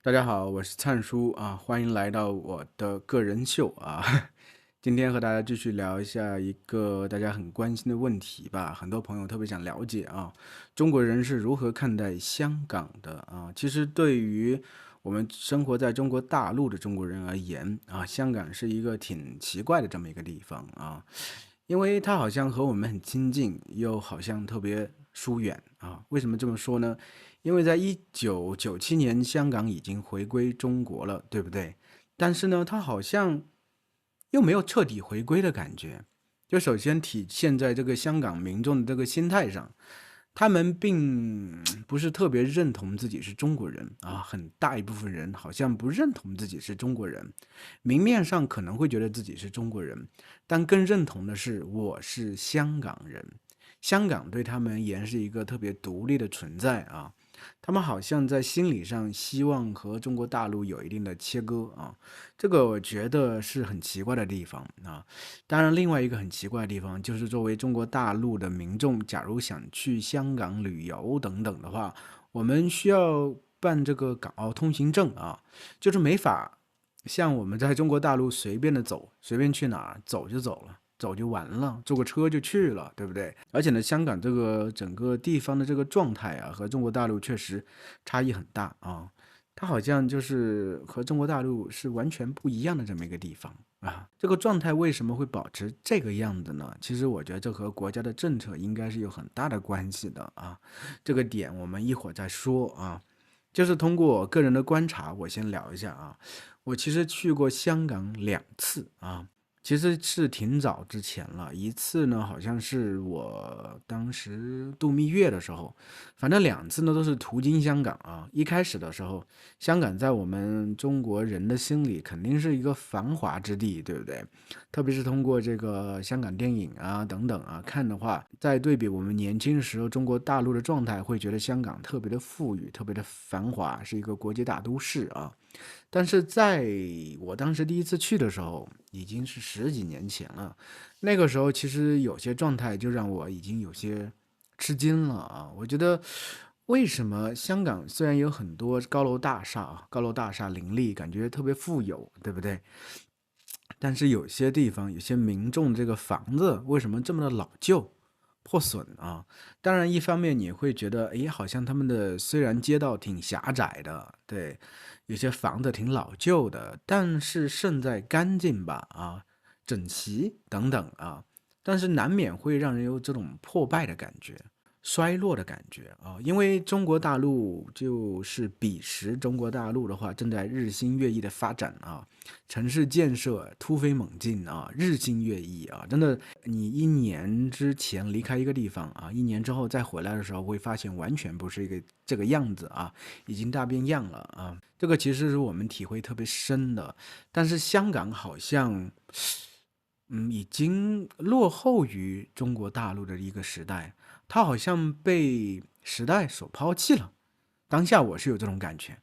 大家好，我是灿叔啊，欢迎来到我的个人秀啊。今天和大家继续聊一下一个大家很关心的问题吧，很多朋友特别想了解啊，中国人是如何看待香港的啊？其实对于我们生活在中国大陆的中国人而言啊，香港是一个挺奇怪的这么一个地方啊，因为它好像和我们很亲近，又好像特别疏远啊。为什么这么说呢？因为在1997年，香港已经回归中国了，对不对？但是呢，它好像又没有彻底回归的感觉。就首先体现在这个香港民众的这个心态上，他们并不是特别认同自己是中国人啊，很大一部分人好像不认同自己是中国人，明面上可能会觉得自己是中国人，但更认同的是我是香港人。香港对他们而言是一个特别独立的存在啊，他们好像在心理上希望和中国大陆有一定的切割啊，这个我觉得是很奇怪的地方啊。当然，另外一个很奇怪的地方就是，作为中国大陆的民众，假如想去香港旅游等等的话，我们需要办这个港澳通行证啊，就是没法像我们在中国大陆随便的走，随便去哪儿走就走了。走就完了，坐个车就去了，对不对？而且呢，香港这个整个地方的这个状态啊，和中国大陆确实差异很大啊。它好像就是和中国大陆是完全不一样的这么一个地方啊。这个状态为什么会保持这个样子呢？其实我觉得这和国家的政策应该是有很大的关系的啊。这个点我们一会儿再说啊。就是通过我个人的观察，我先聊一下啊。我其实去过香港2次啊。其实是挺早之前了，一次呢好像是我当时度蜜月的时候，反正2次呢都是途经香港啊。一开始的时候，香港在我们中国人的心里肯定是一个繁华之地，对不对？特别是通过这个香港电影啊等等啊看的话，再对比我们年轻时候中国大陆的状态，会觉得香港特别的富裕，特别的繁华，是一个国际大都市啊。但是在我当时第一次去的时候，已经是十几年前了。那个时候其实有些状态就让我已经有些吃惊了啊！我觉得为什么香港虽然有很多高楼大厦啊，高楼大厦林立，感觉特别富有，对不对？但是有些地方，有些民众这个房子为什么这么的老旧、破损啊？当然，一方面你会觉得，诶，好像他们的虽然街道挺狭窄的，对，有些房子挺老旧的，但是胜在干净吧，啊，整齐等等啊，但是难免会让人有这种破败的感觉。衰落的感觉啊，因为中国大陆就是彼时中国大陆的话，正在日新月异的发展啊，城市建设突飞猛进啊，日新月异啊，真的，你1年之前离开一个地方啊，1年之后再回来的时候，会发现完全不是一个这个样子啊，已经大变样了啊，这个其实是我们体会特别深的。但是香港好像，已经落后于中国大陆的一个时代，它好像被时代所抛弃了。当下我是有这种感觉。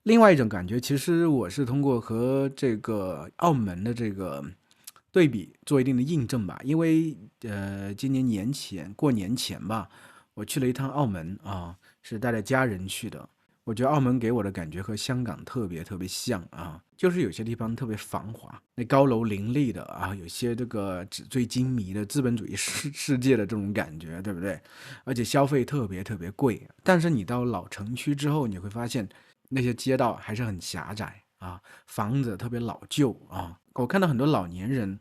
另外一种感觉，其实我是通过和这个澳门的这个对比做一定的印证吧。因为今年年前过年前吧，我去了一趟澳门啊，是带着家人去的。我觉得澳门给我的感觉和香港特别特别像啊，就是有些地方特别繁华，那高楼林立的啊，有些这个纸醉金迷的资本主义世界的这种感觉，对不对？而且消费特别特别贵。但是你到老城区之后，你会发现那些街道还是很狭窄啊，房子特别老旧啊。我看到很多老年人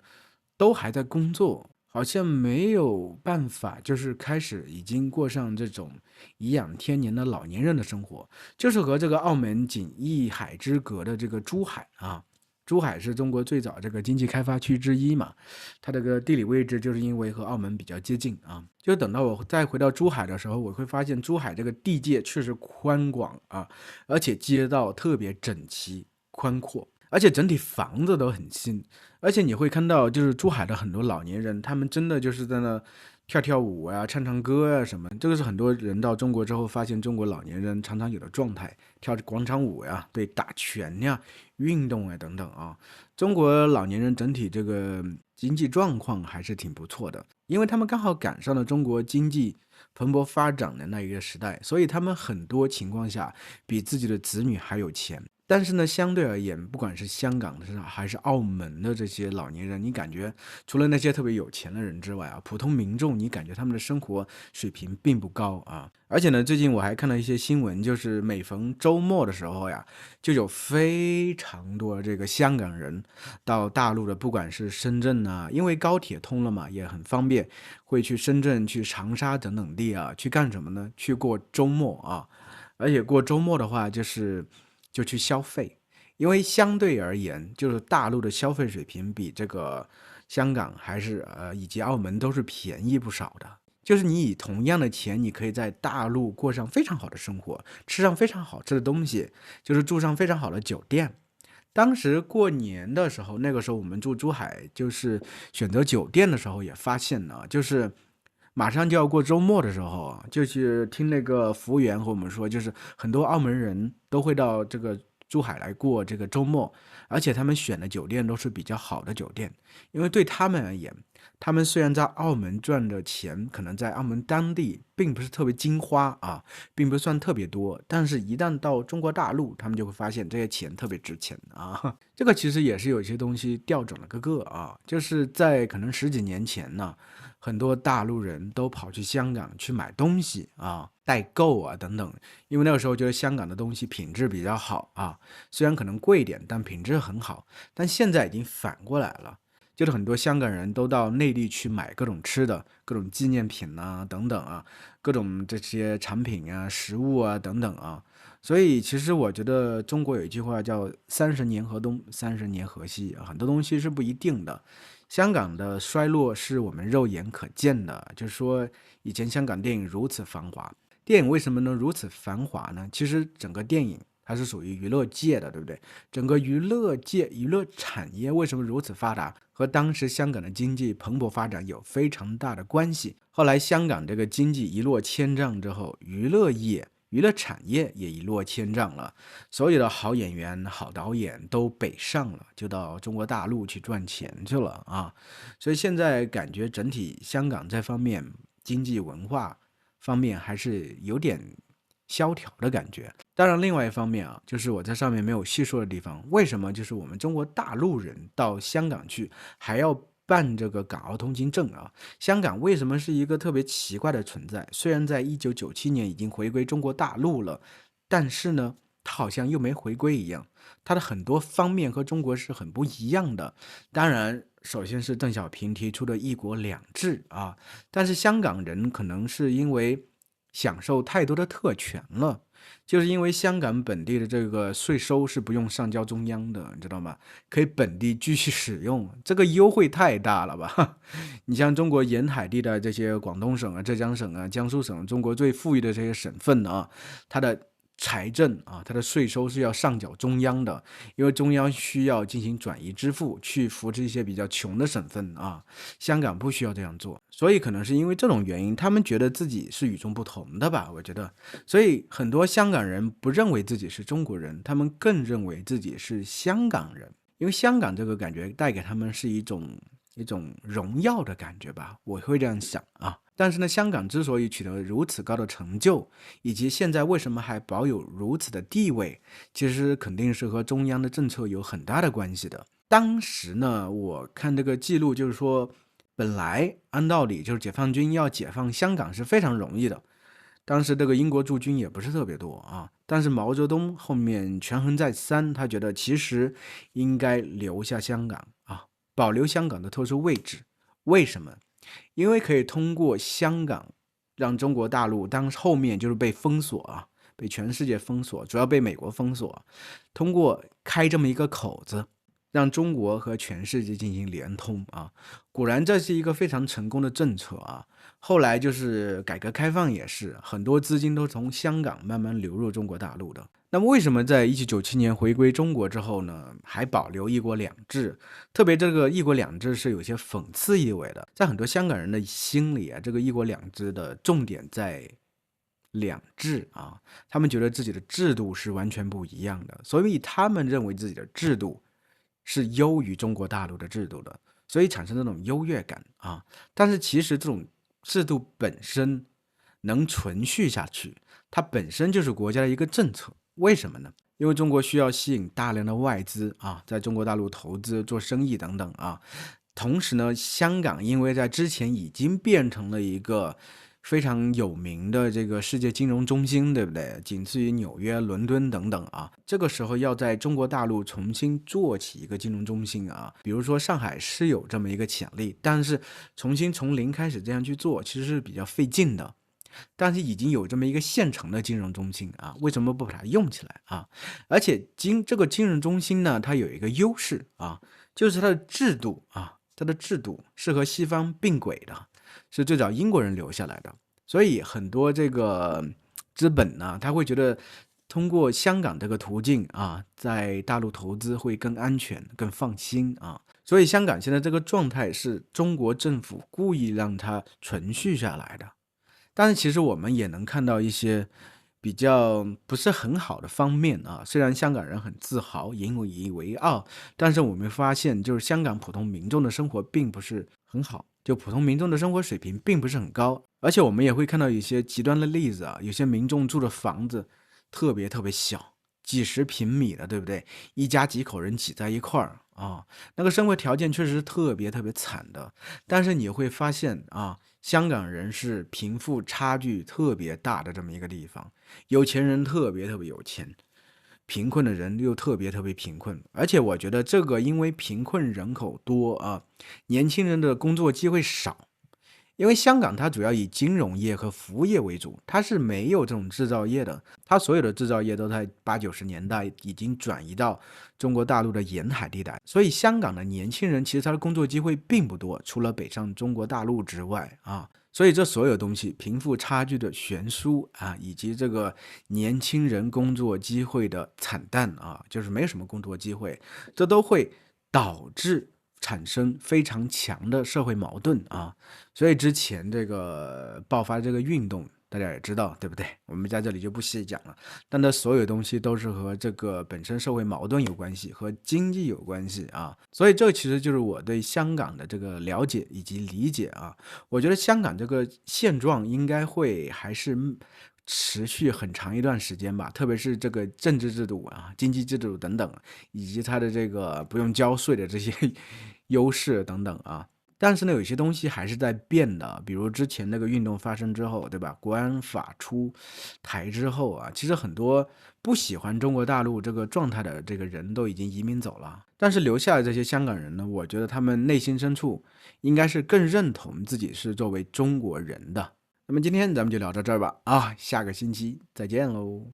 都还在工作，好像没有办法，就是开始已经过上这种颐养天年的老年人的生活，就是和这个澳门仅一海之隔的这个珠海啊。珠海是中国最早这个经济开发区之一嘛，它这个地理位置就是因为和澳门比较接近啊。就等到我再回到珠海的时候，我会发现珠海这个地界确实宽广啊，而且街道特别整齐宽阔，而且整体房子都很新。而且你会看到，就是珠海的很多老年人，他们真的就是在那跳跳舞啊、唱唱歌啊什么。这个是很多人到中国之后发现中国老年人常常有的状态，跳广场舞呀、对，打拳呀、运动啊等等啊。中国老年人整体这个经济状况还是挺不错的，因为他们刚好赶上了中国经济蓬勃发展的那一个时代，所以他们很多情况下比自己的子女还有钱。但是呢，相对而言，不管是香港的还是澳门的这些老年人，你感觉除了那些特别有钱的人之外啊，普通民众你感觉他们的生活水平并不高啊。而且呢，最近我还看到一些新闻，就是每逢周末的时候呀，就有非常多这个香港人到大陆的，不管是深圳啊，因为高铁通了嘛，也很方便，会去深圳、去长沙等等地啊，去干什么呢？去过周末啊。而且过周末的话，就去消费，因为相对而言，就是大陆的消费水平比这个香港还是以及澳门都是便宜不少的。就是你以同样的钱，你可以在大陆过上非常好的生活，吃上非常好吃的东西，就是住上非常好的酒店。当时过年的时候，那个时候我们住珠海，就是选择酒店的时候也发现了，就是马上就要过周末的时候啊，就是听那个服务员和我们说，就是很多澳门人都会到这个珠海来过这个周末，而且他们选的酒店都是比较好的酒店，因为对他们而言，他们虽然在澳门赚的钱可能在澳门当地并不是特别金花啊，并不算特别多，但是一旦到中国大陆，他们就会发现这些钱特别值钱啊。这个其实也是有一些东西调整了个啊，就是在可能十几年前呢。很多大陆人都跑去香港去买东西啊，代购啊等等，因为那个时候觉得香港的东西品质比较好啊，虽然可能贵一点，但品质很好。但现在已经反过来了，就是很多香港人都到内地去买各种吃的、各种纪念品啊等等啊，各种这些产品啊、食物啊等等啊。所以其实我觉得中国有一句话叫“30年河东，30年河西”，很多东西是不一定的。香港的衰落是我们肉眼可见的，就是说以前香港电影如此繁华，电影为什么能如此繁华呢？其实整个电影它是属于娱乐界的，对不对？整个娱乐界、娱乐产业为什么如此发达，和当时香港的经济蓬勃发展有非常大的关系。后来香港这个经济一落千丈之后，娱乐产业也一落千丈了，所有的好演员、好导演都北上了，就到中国大陆去赚钱去了啊！所以现在感觉整体香港这方面经济文化方面还是有点萧条的感觉。当然，另外一方面啊，就是我在上面没有细说的地方，为什么就是我们中国大陆人到香港去还要办这个港澳通行证啊？香港为什么是一个特别奇怪的存在？虽然在1997年已经回归中国大陆了，但是呢，它好像又没回归一样。它的很多方面和中国是很不一样的。当然，首先是邓小平提出的一国两制啊，但是香港人可能是因为享受太多的特权了。就是因为香港本地的这个税收是不用上交中央的，你知道吗？可以本地继续使用，这个优惠太大了吧？你像中国沿海地带这些广东省啊、浙江省啊、江苏省，中国最富裕的这些省份啊，它的财政啊，它的税收是要上缴中央的，因为中央需要进行转移支付，去扶持一些比较穷的省份啊。香港不需要这样做，所以可能是因为这种原因，他们觉得自己是与众不同的吧，我觉得。所以很多香港人不认为自己是中国人，他们更认为自己是香港人，因为香港这个感觉带给他们是一种荣耀的感觉吧，我会这样想啊。但是呢，香港之所以取得如此高的成就，以及现在为什么还保有如此的地位，其实肯定是和中央的政策有很大的关系的。当时呢，我看这个记录，就是说，本来按道理就是解放军要解放香港是非常容易的，当时这个英国驻军也不是特别多啊，但是毛泽东后面权衡再三，他觉得其实应该留下香港啊，保留香港的特殊位置。为什么？因为可以通过香港让中国大陆当后面就是被封锁啊，被全世界封锁，主要被美国封锁，通过开这么一个口子，让中国和全世界进行联通啊。果然这是一个非常成功的政策啊。后来就是改革开放也是，很多资金都从香港慢慢流入中国大陆的。那么为什么在1997年回归中国之后呢，还保留一国两制？特别这个一国两制是有些讽刺意味的，在很多香港人的心里啊，这个一国两制的重点在两制啊，他们觉得自己的制度是完全不一样的，所以他们认为自己的制度是优于中国大陆的制度的，所以产生这种优越感啊。但是其实这种制度本身能存续下去，它本身就是国家的一个政策。为什么呢？因为中国需要吸引大量的外资啊，在中国大陆投资、做生意等等啊。同时呢，香港因为在之前已经变成了一个非常有名的这个世界金融中心，对不对？仅次于纽约、伦敦等等啊。这个时候要在中国大陆重新做起一个金融中心啊，比如说上海是有这么一个潜力，但是重新从零开始这样去做，其实是比较费劲的。但是已经有这么一个现成的金融中心啊，为什么不把它用起来啊？而且这个金融中心呢，它有一个优势啊，就是它的制度啊，它的制度是和西方并轨的，是最早英国人留下来的，所以很多这个资本呢，他会觉得通过香港这个途径啊，在大陆投资会更安全、更放心啊。所以香港现在这个状态是中国政府故意让它存续下来的。但是其实我们也能看到一些比较不是很好的方面啊。虽然香港人很自豪、引以为傲，但是我们发现，就是香港普通民众的生活并不是很好，就普通民众的生活水平并不是很高。而且我们也会看到一些极端的例子啊，有些民众住的房子特别特别小，几十平米的，对不对？一家几口人挤在一块儿啊，那个生活条件确实是特别特别惨的。但是你会发现啊，香港人是贫富差距特别大的这么一个地方，有钱人特别特别有钱，贫困的人又特别特别贫困。而且我觉得这个因为贫困人口多啊，年轻人的工作机会少。因为香港它主要以金融业和服务业为主，它是没有这种制造业的，它所有的制造业都在80、90年代已经转移到中国大陆的沿海地带，所以香港的年轻人其实他的工作机会并不多，除了北上中国大陆之外啊，所以这所有东西，贫富差距的悬殊啊，以及这个年轻人工作机会的惨淡啊，就是没有什么工作机会，这都会导致产生非常强的社会矛盾啊。所以之前这个爆发这个运动，大家也知道，对不对？我们在这里就不细讲了。但它所有东西都是和这个本身社会矛盾有关系，和经济有关系啊。所以这其实就是我对香港的这个了解以及理解啊。我觉得香港这个现状应该会还是持续很长一段时间吧，特别是这个政治制度啊、经济制度等等，以及它的这个不用交税的这些优势等等啊。但是呢，有些东西还是在变的，比如之前那个运动发生之后，对吧？国安法出台之后啊，其实很多不喜欢中国大陆这个状态的这个人都已经移民走了。但是留下的这些香港人呢，我觉得他们内心深处应该是更认同自己是作为中国人的。那么今天咱们就聊到这儿吧，啊，下个星期再见喽。